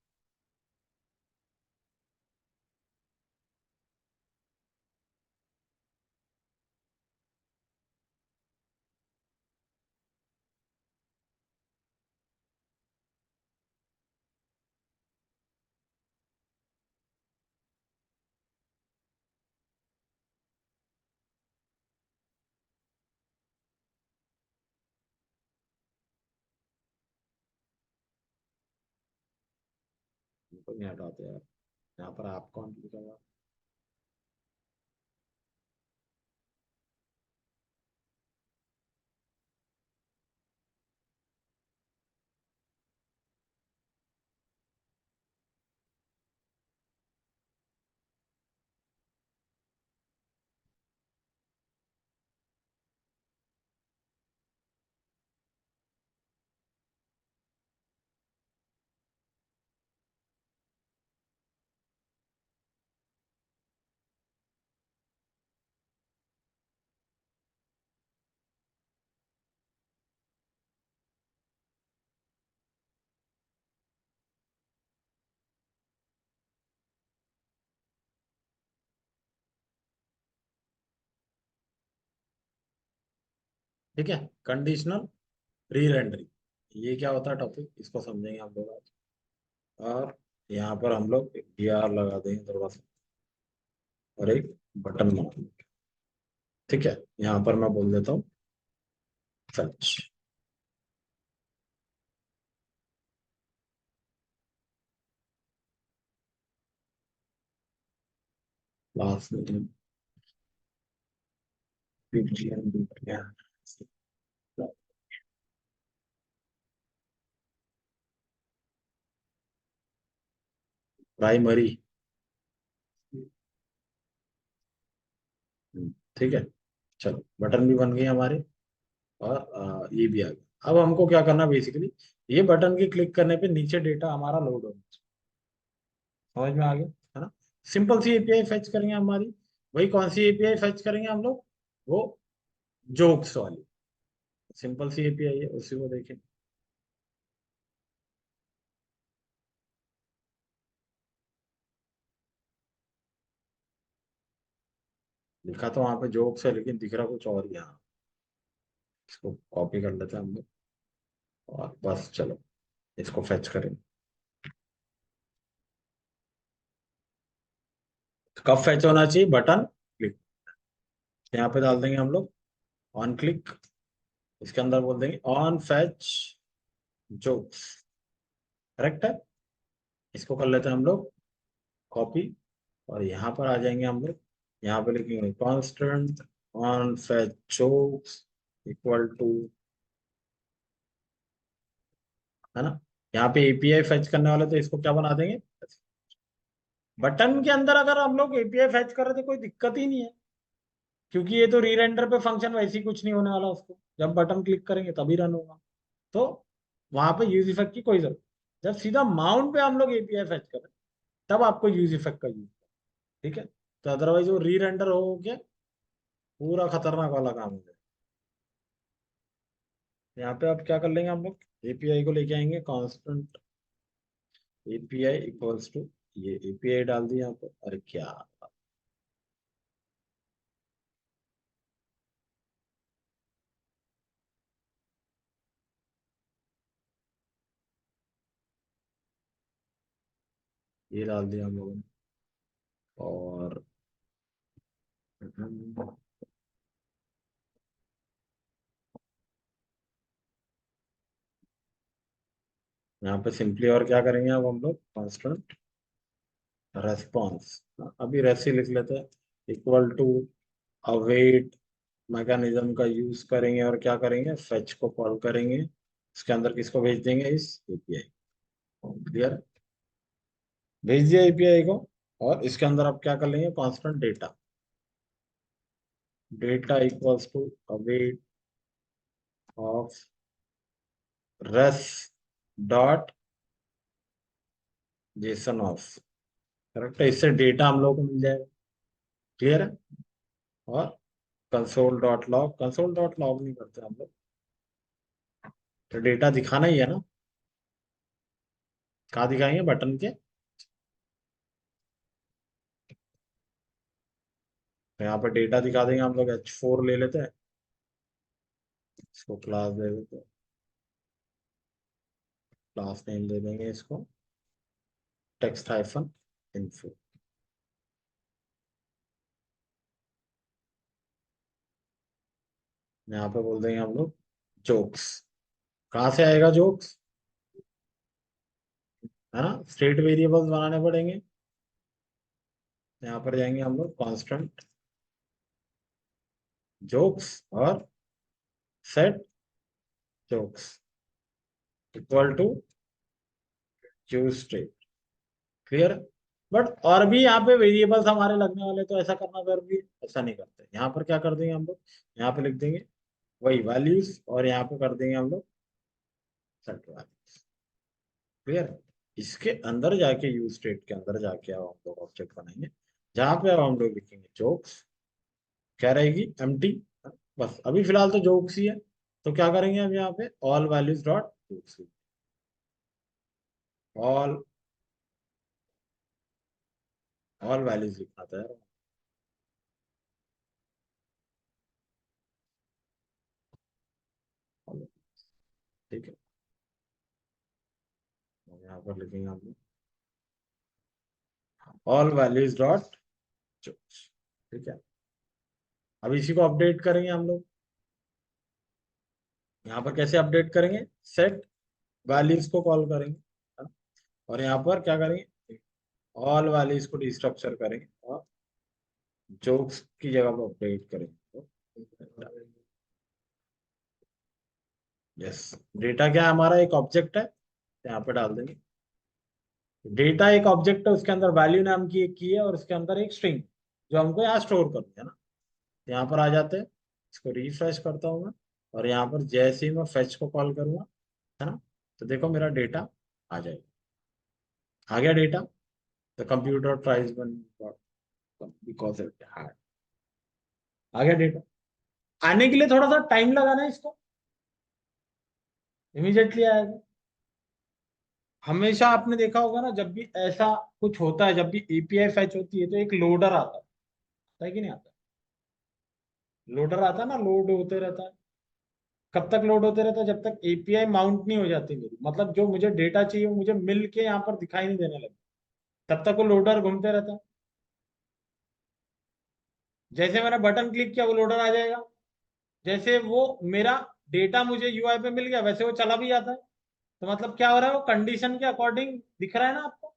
कोई नहीं हटाते यार, यहाँ पर आप कौन लिखा हुआ? ठीक है, कंडीशनल री रेंडरिंग, ये क्या होता है टॉपिक, इसको समझेंगे हम लोग आज। और यहाँ पर हम लोग एक DR लगा देंगे थोड़ा सा, और एक बटन बना देंगे। ठीक है, यहाँ पर मैं बोल देता हूँ सच। लास्ट में प्राइमरी। ठीक है, चलो बटन भी बन गए हमारे, और ये भी आ गया। अब हमको क्या करना बेसिकली, ये बटन की क्लिक करने पे नीचे डेटा हमारा लोड होगा। समझ में आ गया है ना? सिंपल सी API फेच करेंगे हमारी। वही कौन सी API फेच करेंगे हम लोग? वो जोक्स वाली सिंपल सी API है, उसी को देखें। लिखा तो वहां पे जोक्स है, लेकिन दिख रहा कुछ और ही। यहाँ इसको कॉपी कर लेते हैं हम लोग, और बस चलो इसको फेच करें। कब फेच होना चाहिए? बटन क्लिक, यहाँ पे डाल देंगे हम लोग ऑन क्लिक। इसके अंदर बोल देंगे ऑन फेच जोक्स। करेक्ट है, इसको कर लेते हैं हम लोग कॉपी, और यहाँ पर आ जाएंगे हम लोग। यहाँ पे लिखेंगे constant on fetch jokes equal to, है ना? यहाँ पे API फेच करने वाले, तो इसको क्या बना देंगे? बटन के अंदर अगर हम लोग API फेच कर रहे थे, कोई दिक्कत ही नहीं है, क्योंकि ये तो री रेंडर पे फंक्शन वैसे ही कुछ नहीं होने वाला उसको, जब बटन क्लिक करेंगे तभी रन होगा। तो वहां पे यूज इफेक्ट की कोई जरूरत, जब सीधा माउंट पे हम लोग API फेच करें, तब आपको यूज इफेक्ट का यूज। ठीक है, तो अदरवाइज वो री रेंडर हो के पूरा खतरनाक वाला काम हो जाए। यहाँ पे अब क्या कर लेंगे हम लोग, API को लेके आएंगे कांस्टेंट API इक्वल्स टू, ये API डाल दिया यहाँ पे। अरे क्या, ये डाल दिया हम लोगों ने। और यहाँ पे सिंपली और क्या करेंगे अब हम लोग, कांस्टेंट रेस्पॉन्स, अभी रेसी लिख लेते हैं, इक्वल टू अवेट मैकेनिज्म का यूज करेंगे, और क्या करेंगे, फेच को कॉल करेंगे। इसके अंदर किसको भेज देंगे, इस API। क्लियर, भेज दिया API को। और इसके अंदर अब क्या कर लेंगे, constant data, data equals to await of res dot JSON of. Correct है, इससे डेटा हम लोग को मिल जाएगा। क्लियर है? और कंसोल डॉट लॉग नहीं करते हम लोग, तो डेटा दिखाना ही है ना। कहाँ दिखाएंगे, बटन के। तो यहाँ पर डेटा दिखा देंगे हम लोग, H4 ले लेते हैं, इसको क्लास दे देते हैं, क्लास नेम दे देंगे इसको टेक्स्ट हाइफन इन्फो। यहाँ पे बोल देंगे हम लोग जोक्स। कहाँ से आएगा जोक्स? है ना, स्टेट वेरिएबल्स बनाने पड़ेंगे। यहाँ पर जाएंगे हम लोग कांस्टेंट जोक्स और set jokes equal to use state. Clear. But और भी यहाँ पे वेरिएबल्स हमारे लगने वाले, तो ऐसा करना जरूरी है, ऐसा नहीं करते। यहाँ पर क्या कर देंगे हम लोग, यहाँ पे लिख देंगे वही वैल्यूज और यहाँ पे कर देंगे हम लोग सेट वैल्यूज। क्लियर। इसके अंदर जाके यूज स्टेट के अंदर जाके अब हम लोग ऑब्जेक्ट बनाएंगे, जहां पे अब हम लोग लिखेंगे जोक्स, क्या रहेगी एम्प्टी। बस अभी फिलहाल तो जोक्स ही है, तो क्या करेंगे हम यहाँ पे all values dot jokes, all all values लिखना था यार। ठीक है, तो यहाँ पर लिखेंगे हम लोग ऑल वैल्यूज डॉट जोक्स। ठीक है, अब इसी को अपडेट करेंगे हम लोग। यहाँ पर कैसे अपडेट करेंगे, सेट वैल्यूज को कॉल करेंगे, है ना? और यहाँ पर क्या करेंगे, ऑल वैल्यूज को डिस्ट्रक्चर करेंगे और जोक्स की जगह पर अपडेट करेंगे। तो यस, डेटा क्या है हमारा, एक ऑब्जेक्ट है, यहाँ पे डाल देंगे। डेटा एक ऑब्जेक्ट है, उसके अंदर वैल्यू नाम की एक की है और उसके अंदर एक स्ट्रिंग जो हमको यहाँ स्टोर करनी है ना। यहाँ पर आ जाते हैं, इसको रिफ्रेश करता हूँ मैं, और यहाँ पर जैसे ही मैं फेच को कॉल करूंगा, है ना, तो देखो मेरा डेटा आ जाएगा। आ गया data, the computer tries one because it hard. आ गया डेटा। आने के लिए थोड़ा सा टाइम लगाना है इसको, इमीडिएटली आएगा। हमेशा आपने देखा होगा ना, जब भी ऐसा कुछ होता है, जब भी एपीआई फेच होती है तो एक लोडर आता है कि नहीं आता? लोडर आता है ना, लोड होते रहता है। कब तक लोड होते रहता है, जब तक एपीआई माउंट नहीं हो जाती मेरी, मतलब जो मुझे डेटा चाहिए वो मुझे मिल के यहाँ पर दिखाई नहीं देने लगे, तब तक वो लोडर घूमते रहता है। जैसे मैंने बटन क्लिक किया वो लोडर आ जाएगा। जैसे वो मेरा डेटा मुझे यूआई पे मिल गया वैसे वो चला भी जाता है। तो मतलब क्या हो रहा है, वो कंडीशन के अकॉर्डिंग दिख रहा है ना आपको,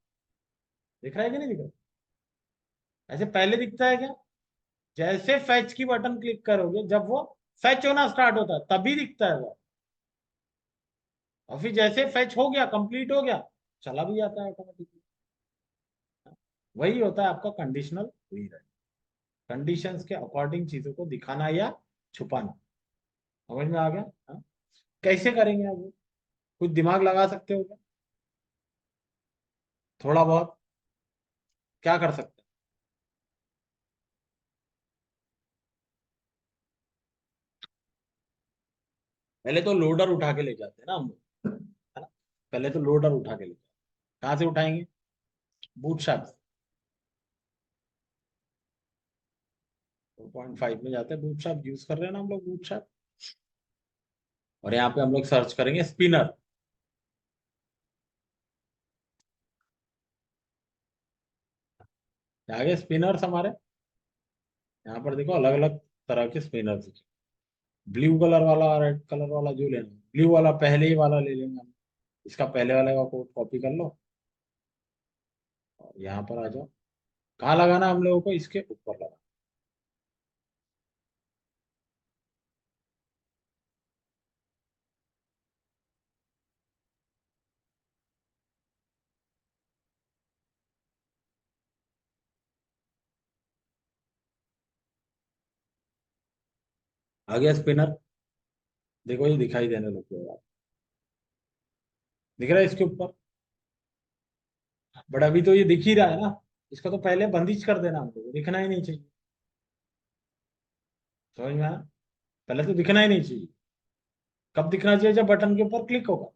दिख रहा है कि नहीं दिख रहा? ऐसे पहले दिखता है क्या, जैसे फैच की बटन क्लिक करोगे जब वो फैच होना स्टार्ट होता है तभी दिखता है वो, और फिर जैसे फैच हो गया, कंप्लीट हो गया, चला भी जाता है ऑटोमेटिकली। वही होता है आपका कंडीशनल रीड, कंडीशंस के अकॉर्डिंग चीजों को दिखाना या छुपाना। समझ में आ गया? हाँ? कैसे करेंगे आप वो? कुछ दिमाग लगा सकते हो क्या, थोड़ा बहुत? क्या कर सकते हैं? पहले तो लोडर उठा के ले जाते हैं ना हम लोग, है ना? पहले तो लोडर उठा के ले जाते हैं। कहाँ से उठाएंगे, बूटस्ट्रैप। 4.5 में जाते हैं, बूटस्ट्रैप यूज कर रहे हैं ना हम लोग, बूटस्ट्रैप। और यहाँ पे हम लोग सर्च करेंगे स्पिनर। आगे स्पिनर्स हमारे यहाँ पर देखो, अलग अलग तरह के स्पिनर्स। ब्लू कलर वाला, रेड कलर वाला, जो लेना, ब्लू वाला पहले ही वाला ले लेंगे हम। इसका पहले वाले का कोड कॉपी कर लो और यहाँ पर आ जाओ। कहाँ लगाना है हम लोगों को, इसके ऊपर लगा। आ गया स्पिनर, देखो ये दिखाई देने लग गया, दिख रहा है इसके ऊपर। बट अभी तो ये दिख ही रहा है ना, इसको तो पहले बंदिश कर देना हमको, दिखना ही नहीं चाहिए। समझ में आया? पहले तो दिखना ही नहीं चाहिए। कब दिखना चाहिए, जब बटन के ऊपर क्लिक होगा,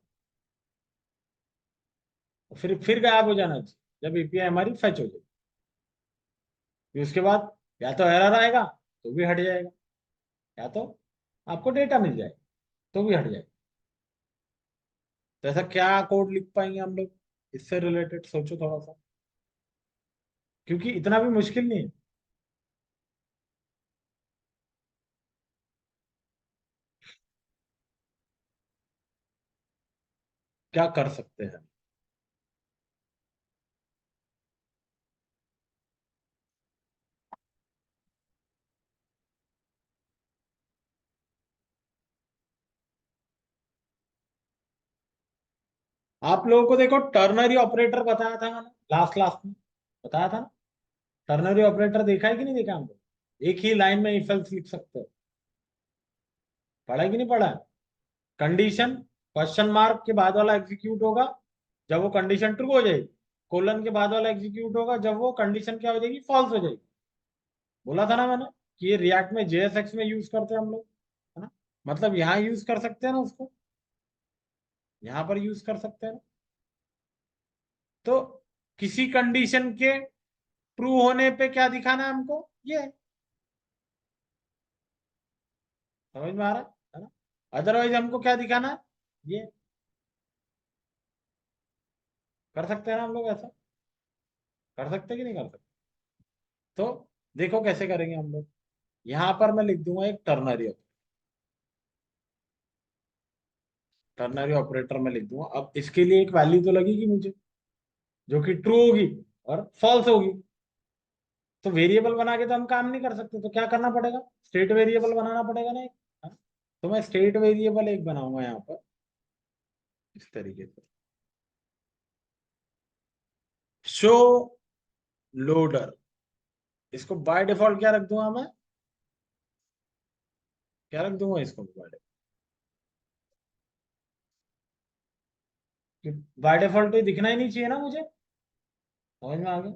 फिर गायब हो जाना चाहिए जब एपीआई हमारी फेच हो जाए। फिर उसके बाद या तो एरर आएगा तो भी हट जाएगा, या तो आपको डेटा मिल जाएगा तो भी हट जाएगा। तो ऐसा क्या कोड लिख पाएंगे हम लोग इससे रिलेटेड, सोचो थोड़ा सा, क्योंकि इतना भी मुश्किल नहीं है। क्या कर सकते हैं? आप लोगों को देखो टर्नरी ऑपरेटर बताया था मैंने लास्ट लास्ट में, बताया था ना। टर्नरी ऑपरेटर देखा है कि नहीं देखा हम लोग? एक ही लाइन में इफ एल्स लिख सकते हो। पढ़ा है कि नहीं पढ़ा है? कंडीशन क्वेश्चन मार्क के बाद वाला एग्जीक्यूट होगा जब वो कंडीशन ट्रू हो जाएगी। कोलन के बाद वाला एग्जीक्यूट होगा जब वो कंडीशन क्या हो जाएगी, फॉल्स हो जाएगी। बोला था ना मैंने कि ये रिएक्ट में जेएसएक्स में यूज करते हैं हम लोग, है ना। मतलब यहाँ यूज कर सकते हैं ना उसको, यहाँ पर यूज कर सकते हैं ना। तो किसी कंडीशन के ट्रू होने पे क्या दिखाना है हमको, ये समझ में आ रहा है ना। अदरवाइज हमको क्या दिखाना है, ये कर सकते हैं ना हम लोग ऐसा, कर सकते हैं कि नहीं कर सकते। तो देखो कैसे करेंगे हम लोग। यहां पर मैं लिख दूंगा एक टर्नरी, टर्नरी ऑपरेटर में लिख दूंगा। अब इसके लिए एक वैल्यू तो लगेगी मुझे जो कि ट्रू होगी और फॉल्स होगी। तो वेरिएबल बना के तो हम काम नहीं कर सकते, तो क्या करना पड़ेगा, स्टेट वेरिएबल बनाना पड़ेगा ना एक, हाँ? तो मैं स्टेट वेरिएबल एक बनाऊंगा यहाँ पर इस तरीके से, शो लोडर। इसको बाय डिफॉल्ट क्या रख दूंगा मैं, क्या रख दूंगा इसको बाय डिफॉल्ट तो दिखना ही नहीं चाहिए ना मुझे, समझ में आ गया।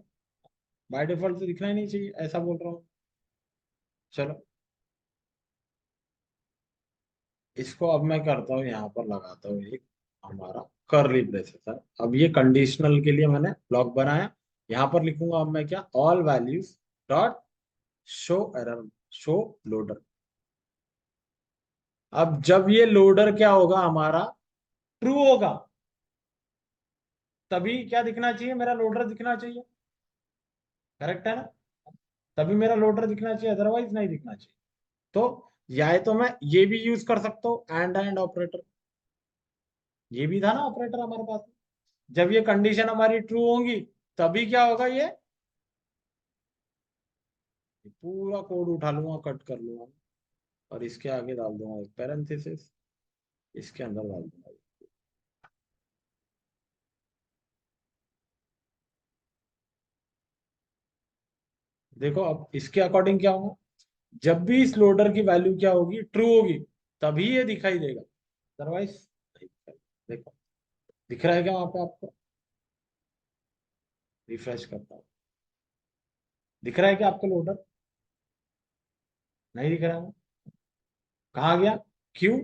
बाय डिफॉल्ट तो दिखना ही नहीं चाहिए, ऐसा बोल रहा हूँ। चलो इसको अब मैं करता हूँ, यहाँ पर लगाता हूँ एक हमारा करली ब्रेसेस है। अब ये कंडीशनल के लिए मैंने ब्लॉक बनाया। यहाँ पर लिखूंगा अब मैं क्या, all values dot show error, show loader. अब जब ये लोडर क्या होगा हमारा, ट्रू होगा, तभी क्या दिखना चाहिए, मेरा लोडर दिखना चाहिए। करेक्ट है ना। तभी मेरा लोडर दिखना चाहिए, अदरवाइज नहीं दिखना चाहिए। तो या तो मैं ये भी यूज कर सकता हूँ, एंड ऑपरेटर। ये भी था ना ऑपरेटर हमारे पास। जब ये कंडीशन हमारी ट्रू होंगी तभी क्या होगा, ये पूरा कोड उठा लूंगा, कट कर लूंगा और इसके आगे डाल दूंगा एक पैरेंथेसिस, इसके अंदर डाल दूंगा। देखो अब इसके अकॉर्डिंग क्या होगा, जब भी इस लोडर की वैल्यू क्या होगी, ट्रू होगी, तभी ये दिखाई देगा, अदरवाइज नहीं दिखाई। देखो दिख रहा है क्या वहां पे आपको, रिफ्रेश करता हूँ, दिख रहा है क्या आपको लोडर, नहीं दिख रहा है। कहाँ गया, क्यों,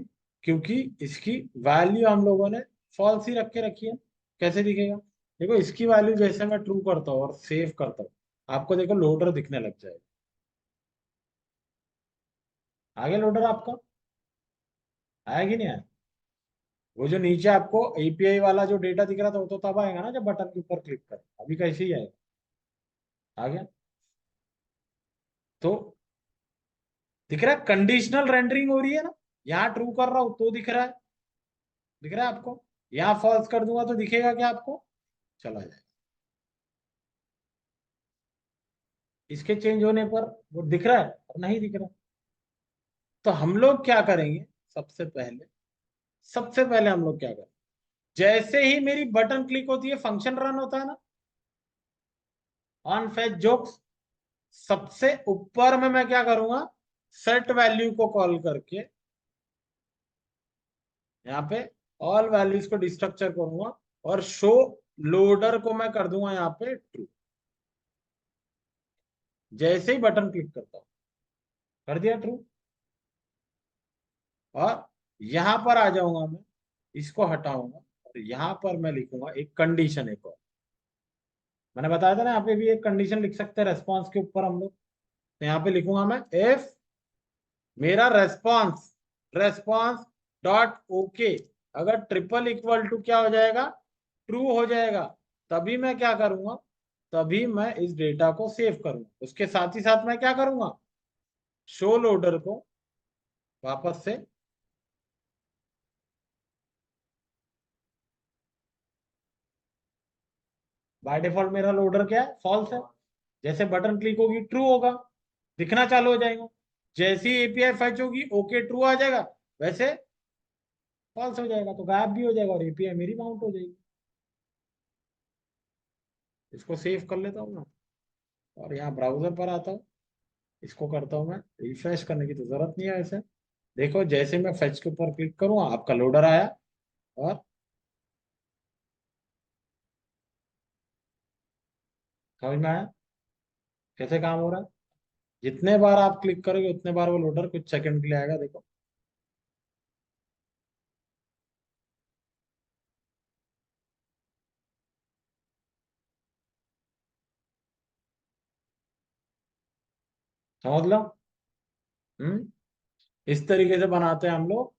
क्योंकि इसकी वैल्यू हम लोगों ने फॉल्स ही रख के रखी है। कैसे दिखेगा, देखो इसकी वैल्यू जैसे मैं ट्रू करता हूँ और सेव करता हूँ, आपको देखो लोडर दिखने लग जाएगा। आगे लोडर आपका आया कि नहीं आया। वो जो नीचे आपको एपीआई वाला जो डेटा दिख रहा था वो तो तब आएगा ना जब बटन के ऊपर क्लिक कर, अभी कैसे ही आएगा। आ गया। तो दिख रहा है कंडीशनल रेंडरिंग हो रही है ना, यहाँ ट्रू कर रहा हूं तो दिख रहा है, दिख रहा है आपको। यहाँ फॉल्स कर दूंगा तो दिखेगा क्या आपको, चला जाए। इसके चेंज होने पर वो दिख रहा है और नहीं दिख रहा। तो हम लोग क्या करेंगे, सबसे पहले, सबसे पहले हम लोग क्या करें, जैसे ही मेरी बटन क्लिक होती है फंक्शन रन होता है ना, ऑन फेच जोक्स, सबसे ऊपर में मैं क्या करूंगा, सेट वैल्यू को कॉल करके यहाँ पे ऑल वैल्यूज को डिस्ट्रक्चर करूंगा और शो लोडर को मैं कर दूंगा यहाँ पे ट्रू, जैसे ही बटन क्लिक करता हूं, कर दिया ट्रू। और यहां पर आ जाऊंगा मैं, इसको हटाऊंगा और यहां पर मैं लिखूंगा एक कंडीशन, एक और मैंने बताया था ना, यहाँ पे भी एक कंडीशन लिख सकते हैं रेस्पॉन्स के ऊपर हम लोग। तो यहाँ पे लिखूंगा मैं, इफ मेरा रेस्पॉन्स, रेस्पॉन्स डॉट ओके अगर ट्रिपल इक्वल टू क्या हो जाएगा, ट्रू हो जाएगा, तभी मैं क्या करूंगा, तभी मैं इस डेटा को सेव करूंगा। उसके साथ ही साथ मैं क्या करूंगा, शो लोडर को वापस से, बाय डिफॉल्ट मेरा लोडर क्या है, फॉल्स है। जैसे बटन क्लिक होगी ट्रू होगा, दिखना चालू हो जाएगा। जैसी एपीआई फैच होगी ओके ट्रू आ जाएगा, वैसे फॉल्स हो जाएगा, तो गायब भी हो जाएगा और एपीआई मेरी माउंट हो जाएगी। इसको सेव कर लेता हूँ मैं, और यहाँ ब्राउजर पर आता हूँ, इसको करता हूँ मैं रिफ्रेश। करने की तो जरूरत नहीं है वैसे। देखो जैसे मैं फेच के ऊपर क्लिक करूँ आपका लोडर आया, और समझ में आया कैसे काम हो रहा है। जितने बार आप क्लिक करोगे उतने बार वो लोडर कुछ सेकंड के लिए आएगा, देखो। समझ लो। हम्म। इस तरीके से बनाते हैं हम लोग।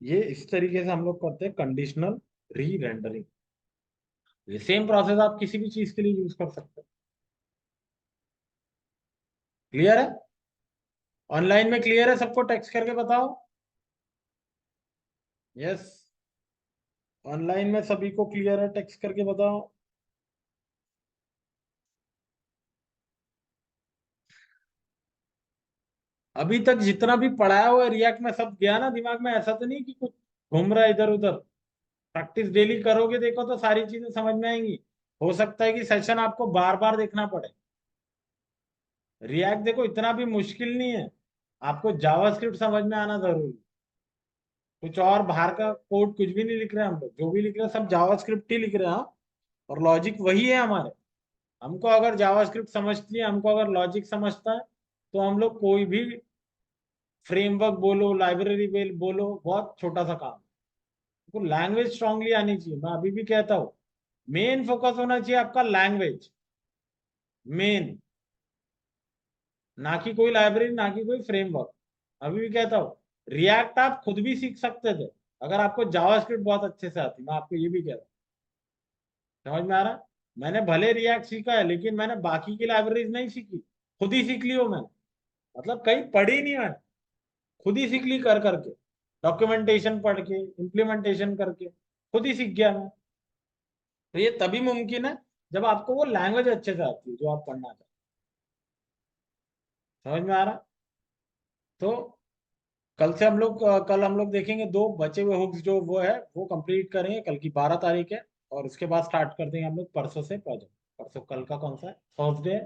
ये इस तरीके से हम लोग करते हैं कंडीशनल री रेंडरिंग। ये सेम प्रोसेस आप किसी भी चीज के लिए यूज कर सकते हो। क्लियर है? ऑनलाइन में क्लियर है सबको? टेक्स्ट करके बताओ। यस। ऑनलाइन में सभी को क्लियर है? टेक्स्ट करके बताओ। अभी तक जितना भी पढ़ाया हुआ है रिएक्ट में सब गया ना दिमाग में? ऐसा तो नहीं कि कुछ घूम रहा है इधर उधर? प्रैक्टिस डेली करोगे देखो तो सारी चीजें समझ में आएंगी। हो सकता है कि सेशन आपको बार बार देखना पड़े। रिएक्ट देखो इतना भी मुश्किल नहीं है। आपको जावास्क्रिप्ट समझ में आना जरूरी। कुछ और बाहर का कोड कुछ भी नहीं लिख रहे हैं हम लोग। जो भी लिख रहे हैं सब जावास्क्रिप्ट ही लिख रहे हैं, हाँ। और लॉजिक वही है हमारे। हमको अगर जावास्क्रिप्ट समझती है, हमको अगर लॉजिक समझता है, तो हम लोग कोई भी फ्रेमवर्क बोलो, लाइब्रेरी बोलो, बहुत छोटा सा काम है। तो लैंग्वेज स्ट्रांगली आनी चाहिए। मैं अभी भी कहता हूँ मेन फोकस होना चाहिए आपका लैंग्वेज, मेन। ना कि कोई लाइब्रेरी, ना कि कोई फ्रेमवर्क। अभी भी कहता हूँ रिएक्ट आप खुद भी सीख सकते थे अगर आपको जावास्क्रिप्ट बहुत अच्छे से आती। मैं आपको ये भी कहता हूँ। समझ में आ रहा है? मैंने भले रिएक्ट सीखा है, लेकिन मैंने बाकी की लाइब्रेरीज नहीं सीखी, खुद ही सीख ली हो मैंने। मतलब कहीं पढ़ी नहीं मैंने, खुद ही सीख ली कर करके, डॉक्यूमेंटेशन पढ़ के, इम्प्लीमेंटेशन करके खुद ही सीख गया मैं। तो ये तभी मुमकिन है जब आपको वो लैंग्वेज अच्छे से आती है जो आप पढ़ना चाहते हैं। समझ में आ रहा? तो कल हम लोग देखेंगे दो बचे हुए हुक्स जो वो है वो कंप्लीट करेंगे। कल की 12 तारीख है, और उसके बाद स्टार्ट कर देंगे हम लोग परसों से प्रोजेक्ट। परसों कल का कौन सा है? थर्सडे।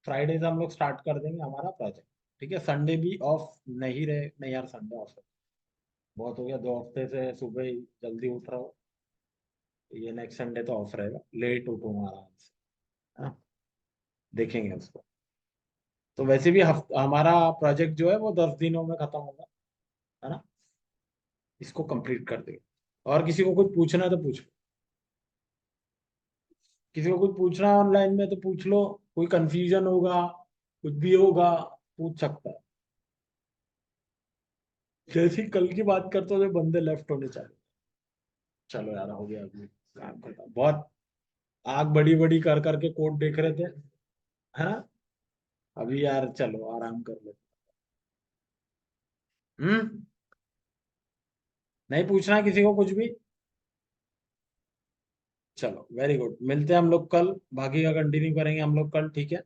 फ्राइडे से हम लोग स्टार्ट कर देंगे हमारा प्रोजेक्ट। ठीक है? संडे भी ऑफ नहीं रहे? नहीं यार, संडे ऑफ है। बहुत हो गया, 2 हफ्ते से सुबह ही जल्दी उठ रहा हूँ। ये नेक्स्ट संडे तो ऑफ रहेगा, लेट उठूंगा आराम से। हाँ, देखेंगे उसको। तो वैसे भी हमारा प्रोजेक्ट जो है वो 10 दिनों में खत्म होगा, है ना? इसको कंप्लीट कर देंगे। और किसी को कुछ पूछना है तो पूछ लो। किसी को कुछ पूछना है ऑनलाइन में तो पूछ लो। कोई कंफ्यूजन होगा, कुछ भी होगा, पूछ सकता है। जैसे ही कल की बात करते हो तो बंदे लेफ्ट होने चाहिए। चलो यार, हो गया अभी काम करता हूं। बहुत आग बड़ी बड़ी कर करके कोड देख रहे थे, है ना? अभी यार चलो आराम कर ले। हम्म। नहीं पूछना किसी को कुछ भी? चलो वेरी गुड, मिलते हैं हम लोग कल। बाकी का कंटिन्यू करेंगे हम लोग कल, ठीक है?